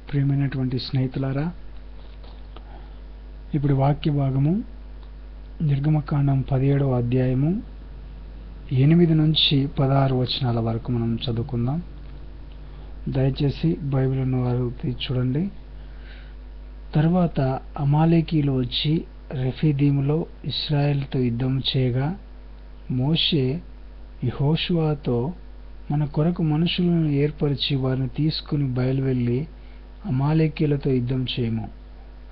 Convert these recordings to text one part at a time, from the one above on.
ప్రియమైనటువంటి స్నేహితులారా, ఇప్పుడు వాక్య భాగము నిర్గమకాండం 17వ అధ్యాయము 8 నుంచి 16 వచనాల వరకు మనం చదువుకుందాం. దయచేసి బైబిల్ ఉన్నవారు చూడండి. తర్వాత అమాలేకీయులు వచ్చి రెఫీదీములో ఇశ్రాయేలుతో యుద్ధం చేయగా మోషే యెహోషువతో, మన కొరకు మనుషులను ఏర్పరిచి వారిని తీసుకుని బయలువెళ్ళి అమాలేకీయులతో యుద్ధం చేయము.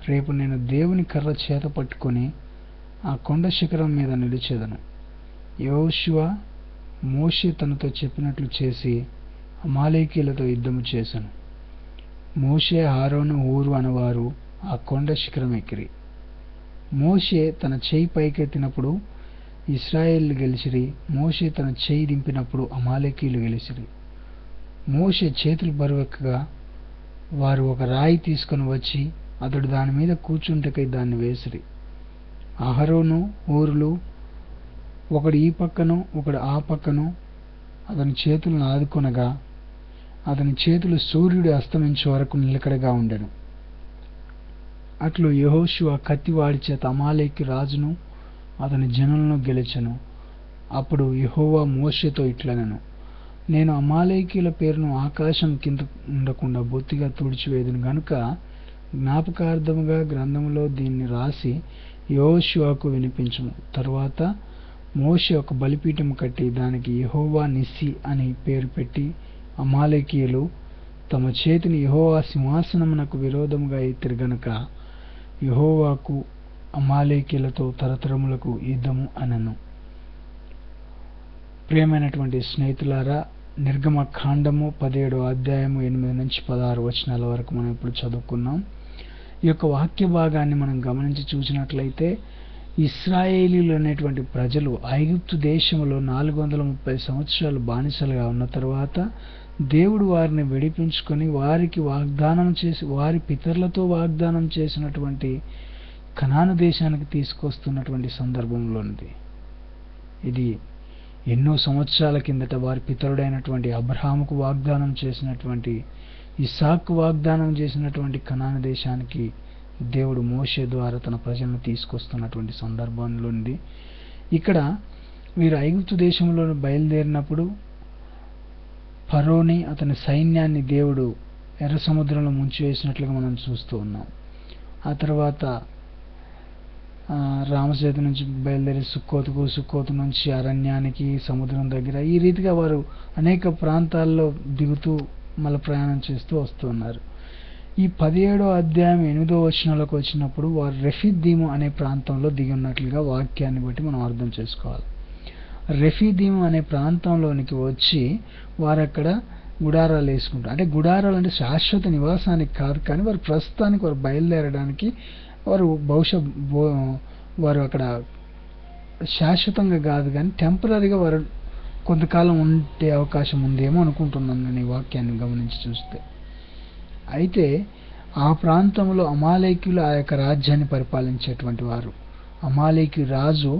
రేపు నేను దేవుని కర్ర చేత పట్టుకొని ఆ కొండ శిఖరం మీద నిలిచెదను. యెహోషువ మోషే తనతో చెప్పినట్లు చేసి అమాలేకీయులతో యుద్ధము చేసెను. మోషే, ఆరోను, హూరు అనువారు ఆ కొండ శిఖరం ఎక్కిరి. మోషే తన చేయి పైకెత్తినప్పుడు ఇశ్రాయేలు గెలిచిరి. మోషే తన చేయి దింపినప్పుడు అమాలేకీయులు గెలిచిరి. మోషే చేతులు బరువెక్కగా వారు ఒక రాయి తీసుకొని వచ్చి అతడు దాని మీద కూర్చుంటకై దాన్ని వేసిరి. అహరోను, హూరులు ఒకడు ఈ పక్కను ఒకడు ఆ పక్కను అతని చేతులను ఆదుకొనగా అతని చేతులు సూర్యుడు అస్తమించే వరకు నిలకడగా ఉండెను. అట్లు యెహోషువ కత్తివాడి చేత అమాలేకి రాజును అతని జనులను గెలిచెను. అప్పుడు యెహోవా మోషేతో ఇట్లనెను, నేను అమాలేకీయుల పేరును ఆకాశం కింద ఉండకుండా బొత్తిగా తుడిచివేదును గనుక జ్ఞాపకార్థముగా గ్రంథములో దీన్ని రాసి యెహోషువకు వినిపించుము. తరువాత మోషే ఒక బలిపీఠం కట్టి దానికి యెహోవా నిస్సి అని పేరు పెట్టి, అమాలేకీయులు తమ చేతిని యెహోవా సింహాసనమునకు విరోధముగా ఎత్తిరి గనుక యెహోవాకు అమాలేకీయులతో తరతరములకు యుద్ధము అనెను. ప్రియమైనటువంటి స్నేహితులారా, నిర్గమకాండము 17వ అధ్యాయము 8 నుంచి 16 వచనాల వరకు మనం ఇప్పుడు చదువుకున్నాం. ఈ యొక్క వాక్య భాగాన్ని మనం గమనించి చూసినట్లయితే, ఇశ్రాయేలీలు అనేటువంటి ప్రజలు ఐగుప్తు దేశంలో 430 సంవత్సరాలు బానిసలుగా ఉన్న తర్వాత దేవుడు వారిని విడిపించుకొని వారికి వాగ్దానం చేసి వారి పితరులతో వాగ్దానం చేసినటువంటి కనాను దేశానికి తీసుకొస్తున్నటువంటి సందర్భంలోనిది. ఇది ఎన్నో సంవత్సరాల కిందట వారి పితరుడైనటువంటి అబ్రహాముకు వాగ్దానం చేసినటువంటి, ఇస్సాకు వాగ్దానం చేసినటువంటి కనాను దేశానికి దేవుడు మోషే ద్వారా తన ప్రజలను తీసుకొస్తున్నటువంటి సందర్భంలోనిది. ఇక్కడ వీరు ఐగుప్తు దేశంలో బయలుదేరినప్పుడు ఫరోని అతని సైన్యాన్ని దేవుడు ఎర్ర సముద్రంలో ముంచివేసినట్లుగా మనం చూస్తూ ఉన్నాం. ఆ తర్వాత రామసేతు నుంచి బయలుదేరి సుక్కోతు నుంచి అరణ్యానికి, సముద్రం దగ్గర, ఈ రీతిగా వారు అనేక ప్రాంతాల్లో దిగుతూ మళ్ళీ ప్రయాణం చేస్తూ వస్తున్నారు. ఈ 17వ అధ్యాయం 8వ వచనంలోకి వచ్చినప్పుడు వారు రెఫీదీము అనే ప్రాంతంలో దిగి ఉన్నట్లుగా వాక్యాన్ని బట్టి మనం అర్థం చేసుకోవాలి. రెఫీదీము అనే ప్రాంతంలోనికి వచ్చి వారు అక్కడ గుడారాలు వేసుకుంటారు. అంటే గుడారాలు అంటే శాశ్వత నివాసానికి కాదు, కానీ వారు ప్రస్తుతానికి వారు బయలుదేరడానికి వారు బహుశా వారు అక్కడ శాశ్వతంగా కాదు కానీ టెంపరీగా వారు కొంతకాలం ఉండే అవకాశం ఉందేమో అనుకుంటున్నాను నేను ఈ వాక్యాన్ని గమనించి చూస్తే. అయితే ఆ ప్రాంతంలో అమాలేకీయులు ఆ యొక్క రాజ్యాన్ని పరిపాలించేటువంటి వారు. అమాలేకీ రాజు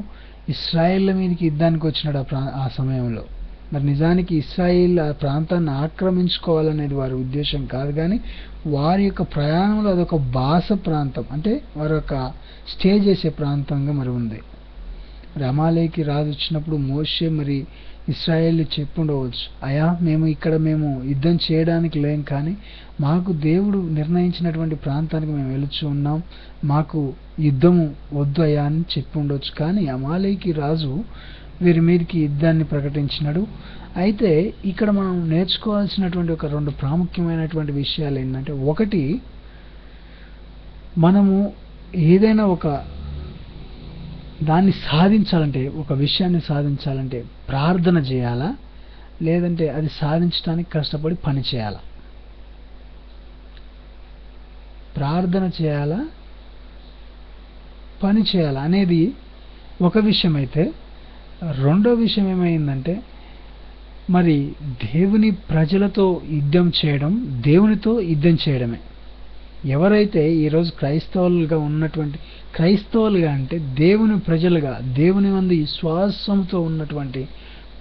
ఇశ్రాయేళ్ల మీదకి యుద్ధానికి వచ్చినాడు ఆ సమయంలో. మరి నిజానికి ఇశ్రాయేల్ ఆ ప్రాంతాన్ని ఆక్రమించుకోవాలనేది వారి ఉద్దేశం కాదు, కానీ వారి యొక్క ప్రయాణంలో అదొక బాస ప్రాంతం, అంటే వారి యొక్క స్టే చేసే ప్రాంతంగా మరి ఉంది. మరి అమాలేకీ రాజు వచ్చినప్పుడు మోషే మరి ఇశ్రాయేల్ చెప్పుండవచ్చు, అయా మేము యుద్ధం చేయడానికి లేం, కానీ మాకు దేవుడు నిర్ణయించినటువంటి ప్రాంతానికి మేము వెళుచు ఉన్నాం, మాకు యుద్ధము వద్దు అయ్యా అని చెప్పి ఉండొచ్చు. కానీ అమాలేకీ రాజు వీరి మీదకి యుద్ధాన్ని ప్రకటించినాడు. అయితే ఇక్కడ మనం నేర్చుకోవాల్సినటువంటి ఒక 2 ప్రాముఖ్యమైనటువంటి విషయాలు ఏంటంటే, ఒకటి, మనము ఏదైనా ఒక దాన్ని సాధించాలంటే, ఒక విషయాన్ని సాధించాలంటే ప్రార్థన చేయాలా, లేదంటే అది సాధించడానికి కష్టపడి పని చేయాలా? ప్రార్థన చేయాలా, పని చేయాలా అనేది ఒక విషయం అయితే, రెండో విషయం ఏమైందంటే, మరి దేవుని ప్రజలతో యుద్ధం చేయడం, దేవునితో యుద్ధం చేయడమే. ఎవరైతే ఈరోజు క్రైస్తవులుగా అంటే దేవుని ప్రజలుగా, దేవుని యందు విశ్వాసంతో ఉన్నటువంటి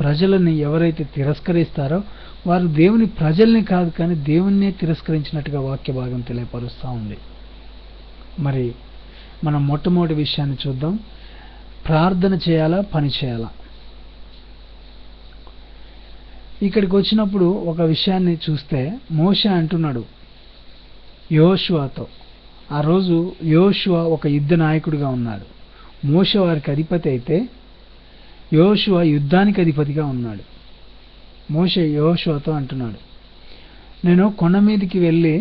ప్రజలని ఎవరైతే తిరస్కరిస్తారో వారు దేవుని ప్రజల్ని కాదు కానీ దేవుణ్ణే తిరస్కరించినట్టుగా వాక్య భాగం తెలియపరుస్తూ ఉంది. మరి మనం మొట్టమొదటి విషయాన్ని చూద్దాం. ప్రార్థన చేయాలా, పని చేయాలా? ఇక్కడికి వచ్చినప్పుడు ఒక విషయాన్ని చూస్తే మోషే అంటున్నాడు యెహోషువతో. ఆ రోజు యెహోషువ ఒక యుద్ధ నాయకుడిగా ఉన్నాడు. మోషే వారికి అధిపతి అయితే యెహోషువ యుద్ధానికి అధిపతిగా ఉన్నాడు. మోషే యెహోషువతో అంటున్నాడు, నేను కొండ మీదకి వెళ్ళి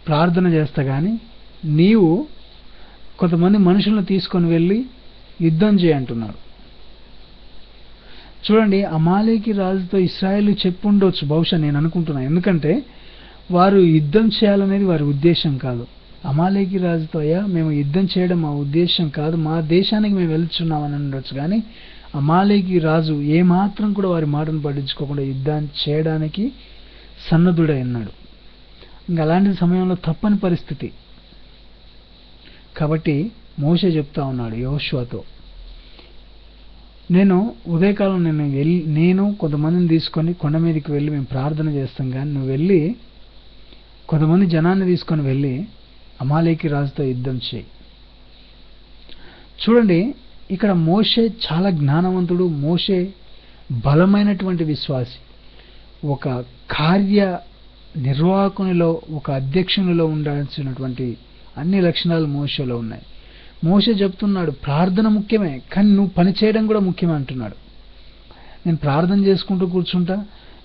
ప్రార్థన చేస్తా కానీ నీవు కొంతమంది మనుషులను తీసుకొని వెళ్ళి యుద్ధం చేయంటున్నాడు. చూడండి, అమాలేకి రాజుతో ఇశ్రాయేలు చెప్పుండొచ్చు బహుశా, నేను అనుకుంటున్నాను. ఎందుకంటే వారు యుద్ధం చేయాలనేది వారి ఉద్దేశం కాదు. అమాలేకి రాజుతో అయ్యా మేము యుద్ధం చేయడం మా ఉద్దేశం కాదు, మా దేశానికి మేము వెళ్తున్నామని ఉండొచ్చు. కానీ అమాలేకి రాజు ఏమాత్రం కూడా వారి మాటను పట్టించుకోకుండా యుద్ధాన్ని చేయడానికి సన్నద్ధుడై ఉన్నాడు. ఇంకా అలాంటి సమయంలో తప్పని పరిస్థితి. కాబట్టి మోషే చెప్తా ఉన్నాడు యెహోషువతో, నేను ఉదయకాలం నేను కొంతమందిని తీసుకొని కొండ మీదకి వెళ్ళి మేము ప్రార్థన చేస్తాం, కానీ నువ్వు వెళ్ళి కొంతమంది జనాన్ని తీసుకొని వెళ్ళి అమాలేకి రాజుతో యుద్ధం చేయి. చూడండి, ఇక్కడ మోషే చాలా జ్ఞానవంతుడు. మోషే బలమైనటువంటి విశ్వాసి. ఒక కార్య నిర్వాహకునిలో, ఒక అధ్యక్షునిలో ఉండాల్సినటువంటి అన్ని లక్షణాలు మోషేలో ఉన్నాయి. మోషే చెప్తున్నాడు ప్రార్థన ముఖ్యమే, కానీ నువ్వు పని చేయడం కూడా ముఖ్యమే అంటున్నాడు. నేను ప్రార్థన చేసుకుంటూ కూర్చుంటా,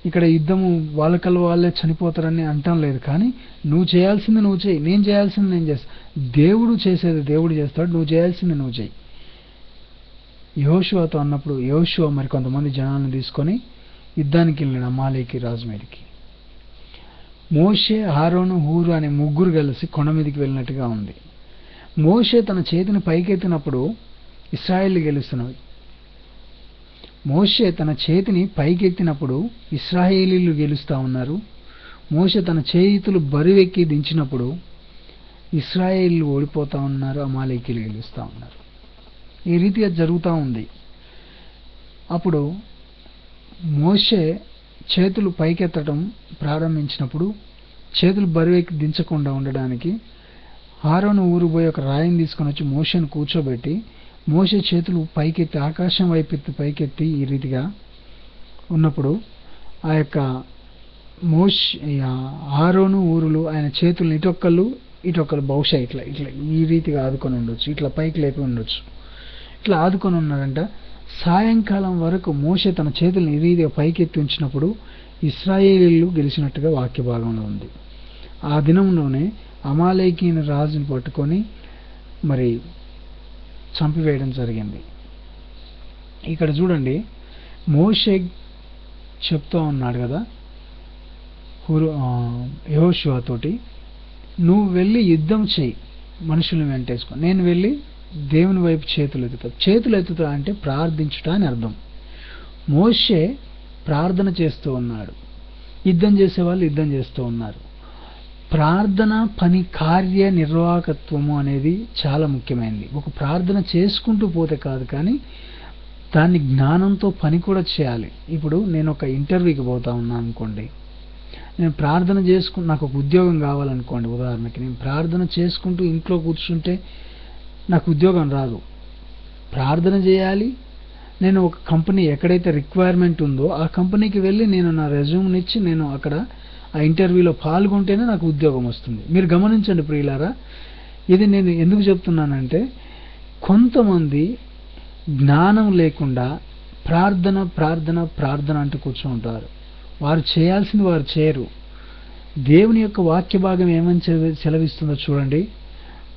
ఇక్కడ యుద్ధము వాళ్ళకల్ వాళ్ళే చనిపోతారని అంటం లేదు. కానీ నువ్వు చేయాల్సింది నువ్వు చేయి, నేను చేయాల్సింది నేను చేస్తా. దేవుడు చేసేది దేవుడు చేస్తాడు, నువ్వు చేయాల్సింది నువ్వు చేయి. యెహోషువతో అన్నప్పుడు యెహోషువ మరి కొంతమంది జనాలను తీసుకొని యుద్ధానికి వెళ్ళాడు అమాలేకి రాజు మీదకి. మోషే, ఆరోను, హూరు అనే ముగ్గురు కలిసి కొండ మీదకి వెళ్ళినట్టుగా ఉంది. మోషే తన చేతిని పైకెత్తినప్పుడు ఇశ్రాయేలు గెలుస్తున్నది. మోషే తన చేతిని పైకెత్తినప్పుడు ఇశ్రాయేలీలు గెలుస్తూ ఉన్నారు. మోషే తన చేతులు బరువెక్కి దించినప్పుడు ఇశ్రాయేలీలు ఓడిపోతూ ఉన్నారు, అమాలేకీలు గెలుస్తూ ఉన్నారు. ఈ రీతిగా జరుగుతూ ఉంది. అప్పుడు మోషే చేతులు పైకెత్తడం ప్రారంభించినప్పుడు చేతులు బరువెక్కి దించకుండా ఉండడానికి ఆరోను ఊరు పోయి ఒక రాయిని తీసుకొని వచ్చి మోషేను కూర్చోబెట్టి మోషే చేతులు పైకెత్తి ఆకాశం వైపెత్తి పైకెత్తి ఈ రీతిగా ఉన్నప్పుడు ఆ యొక్క ఆరోను ఊరులు ఆయన చేతులను ఇటొక్కరు బహుశా ఇట్లా ఇట్లా ఈ రీతిగా ఆదుకొని ఉండొచ్చు, ఇట్లా పైకి లేపి ఉండొచ్చు. ఇట్లా ఆదుకొని ఉన్నారంట. సాయంకాలం వరకు మోషే తన చేతులను ఈ రీతిగా పైకెత్తి ఉంచినప్పుడు ఇశ్రాయేలీలు గెలిచినట్టుగా వాక్య భాగంలో ఉంది. ఆ దినంలోనే అమాలేకీని రాజుని పట్టుకొని మరి చంపివేయడం జరిగింది. ఇక్కడ చూడండి, మోషే చెప్తూ ఉన్నాడు కదా యెహోషువతోటి, నువ్వు వెళ్ళి యుద్ధం చేయి మనుషులను వెంటేసుకో, నేను వెళ్ళి దేవుని వైపు చేతులు ఎత్తుతా అంటే ప్రార్థించుట అని అర్థం. మోషే ప్రార్థన చేస్తూ ఉన్నాడు, యుద్ధం చేసేవాళ్ళు యుద్ధం చేస్తూ ఉన్నారు. ప్రార్థన పని కార్య నిర్వాహకత్వము అనేది చాలా ముఖ్యమైనది. ఒక ప్రార్థన చేసుకుంటూ పోతే కాదు, కానీ దాన్ని జ్ఞానంతో పని కూడా చేయాలి. ఇప్పుడు నేను ఒక ఇంటర్వ్యూకి పోతా ఉన్నాను అనుకోండి, నేను ప్రార్థన నాకు ఒక ఉద్యోగం కావాలనుకోండి, ఉదాహరణకి నేను ప్రార్థన చేసుకుంటూ ఇంట్లో కూర్చుంటే నాకు ఉద్యోగం రాదు. ప్రార్థన చేయాలి. నేను ఒక కంపెనీ ఎక్కడైతే రిక్వైర్మెంట్ ఉందో ఆ కంపెనీకి వెళ్ళి నేను నా రెజ్యూమ్ని ఇచ్చి నేను అక్కడ ఆ ఇంటర్వ్యూలో పాల్గొంటేనే నాకు ఉద్యోగం వస్తుంది. మీరు గమనించండి ప్రియులారా, ఇది నేను ఎందుకు చెప్తున్నానంటే కొంతమంది జ్ఞానం లేకుండా ప్రార్థన ప్రార్థన ప్రార్థన అంటూ కూర్చుంటారు. వారు చేయాల్సింది వారు చేయరు. దేవుని యొక్క వాక్య భాగం ఏమని సెలవిస్తుందో చూడండి.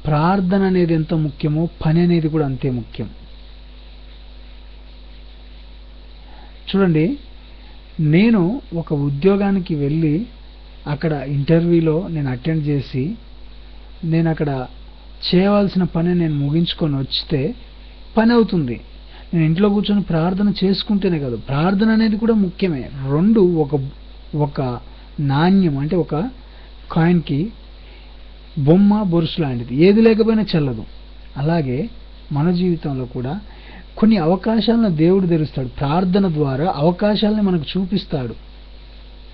ప్రార్థన అనేది ఎంత ముఖ్యమో పని అనేది కూడా అంతే ముఖ్యం. చూడండి, నేను ఒక ఉద్యోగానికి వెళ్ళి అక్కడ ఇంటర్వ్యూలో నేను అటెండ్ చేసి నేను అక్కడ చేయవలసిన పని నేను ముగించుకొని వస్తే పని అవుతుంది. నేను ఇంట్లో కూర్చొని ప్రార్థన చేసుకుంటేనే కాదు, ప్రార్థన అనేది కూడా ముఖ్యమే. రెండు ఒక నాణ్యం అంటే ఒక కాయిన్కి బొమ్మ బొరుసు లాంటిది, ఏది లేకపోయినా చెల్లదు. అలాగే మన జీవితంలో కూడా కొన్ని అవకాశాలను దేవుడు తెరుస్తాడు. ప్రార్థన ద్వారా అవకాశాలని మనకు చూపిస్తాడు,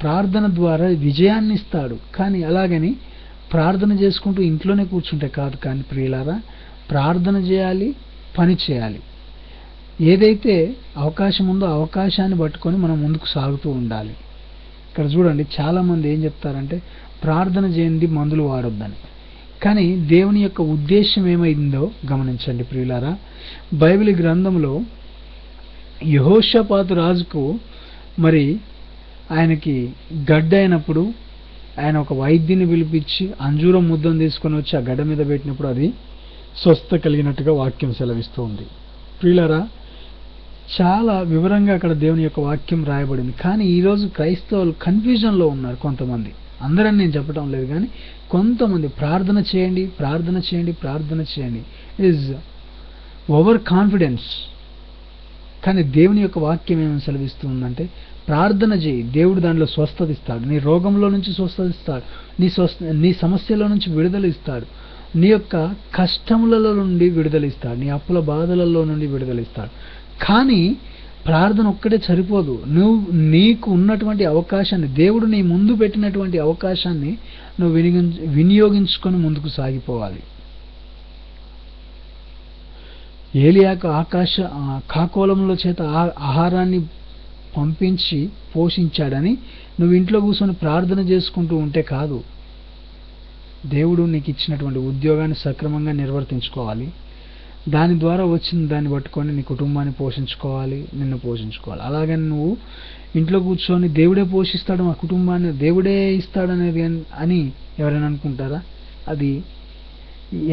ప్రార్థన ద్వారా విజయాన్ని ఇస్తాడు. కానీ అలాగని ప్రార్థన చేసుకుంటూ ఇంట్లోనే కూర్చుంటే కాదు. కానీ ప్రియులారా, ప్రార్థన చేయాలి, పని చేయాలి. ఏదైతే అవకాశం ఉందో అవకాశాన్ని పట్టుకొని మనం ముందుకు సాగుతూ ఉండాలి. ఇక్కడ చూడండి, చాలామంది ఏం చెప్తారంటే ప్రార్థన చేయండి, మందులు వాడొద్దని. కానీ దేవుని యొక్క ఉద్దేశం ఏమైందో గమనించండి ప్రియులారా. బైబిల్ గ్రంథంలో యెహోషాపాతు రాజుకు మరి ఆయనకి గడ్డ అయినప్పుడు ఆయన ఒక వైద్యుని పిలిపించి అంజూరం ముద్దను తీసుకొని వచ్చి ఆ గడ్డ మీద పెట్టినప్పుడు అది స్వస్థ కలిగినట్టుగా వాక్యం సెలవిస్తుంది. ప్రియులారా, చాలా వివరంగా అక్కడ దేవుని యొక్క వాక్యం రాయబడింది. కానీ ఈరోజు క్రైస్తవులు కన్ఫ్యూజన్లో ఉన్నారు. కొంతమంది, అందరని నేను చెప్పడం లేదు, కానీ కొంతమంది ప్రార్థన చేయండి, ప్రార్థన చేయండి, ప్రార్థన చేయండి, ఇట్ ఈజ్ ఓవర్ కాన్ఫిడెన్స్. కానీ దేవుని యొక్క వాక్యం ఏమని సెలవిస్తుందంటే ప్రార్థన చేయి, దేవుడు దానిలో స్వస్థత ఇస్తాడు, నీ రోగంలో నుంచి స్వస్థత ఇస్తాడు, నీ సమస్యలో నుంచి విడుదల ఇస్తాడు, నీ యొక్క కష్టములలో నుండి విడుదల ఇస్తాడు, నీ అప్పుల బాధలలో నుండి విడుదల ఇస్తాడు. కానీ ప్రార్థన ఒక్కటే సరిపోదు. నీకు ఉన్నటువంటి అవకాశాన్ని, దేవుడు నీ ముందు పెట్టినటువంటి అవకాశాన్ని నువ్వు వినియోగించుకొని ముందుకు సాగిపోవాలి. ఏలియాకు కాకోలంలో చేత ఆహారాన్ని పంపించి పోషించాడని నువ్వు ఇంట్లో కూర్చొని ప్రార్థన చేసుకుంటూ ఉంటే కాదు. దేవుడు నీకు ఇచ్చినటువంటి ఉద్యోగాన్ని సక్రమంగా నిర్వర్తించుకోవాలి. దాని ద్వారా వచ్చిన దాన్ని పట్టుకొని నీ కుటుంబాన్ని పోషించుకోవాలి, నిన్ను పోషించుకోవాలి. అలాగని నువ్వు ఇంట్లో కూర్చొని దేవుడే పోషిస్తాడు, మా కుటుంబాన్ని దేవుడే ఇస్తాడు అనేది అని ఎవరైనా అనుకుంటారా? అది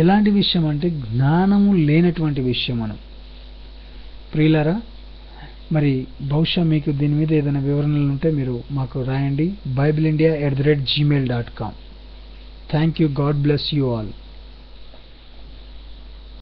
ఎలాంటి విషయం అంటే జ్ఞానము లేనటువంటి విషయం. మనం ప్రియులారా, మరి బహుశా మీకు దీని మీద ఏదైనా వివరణలు ఉంటే మీరు మాకు రాయండి. bibleIndia@gmail.com. Thank you. God bless you all.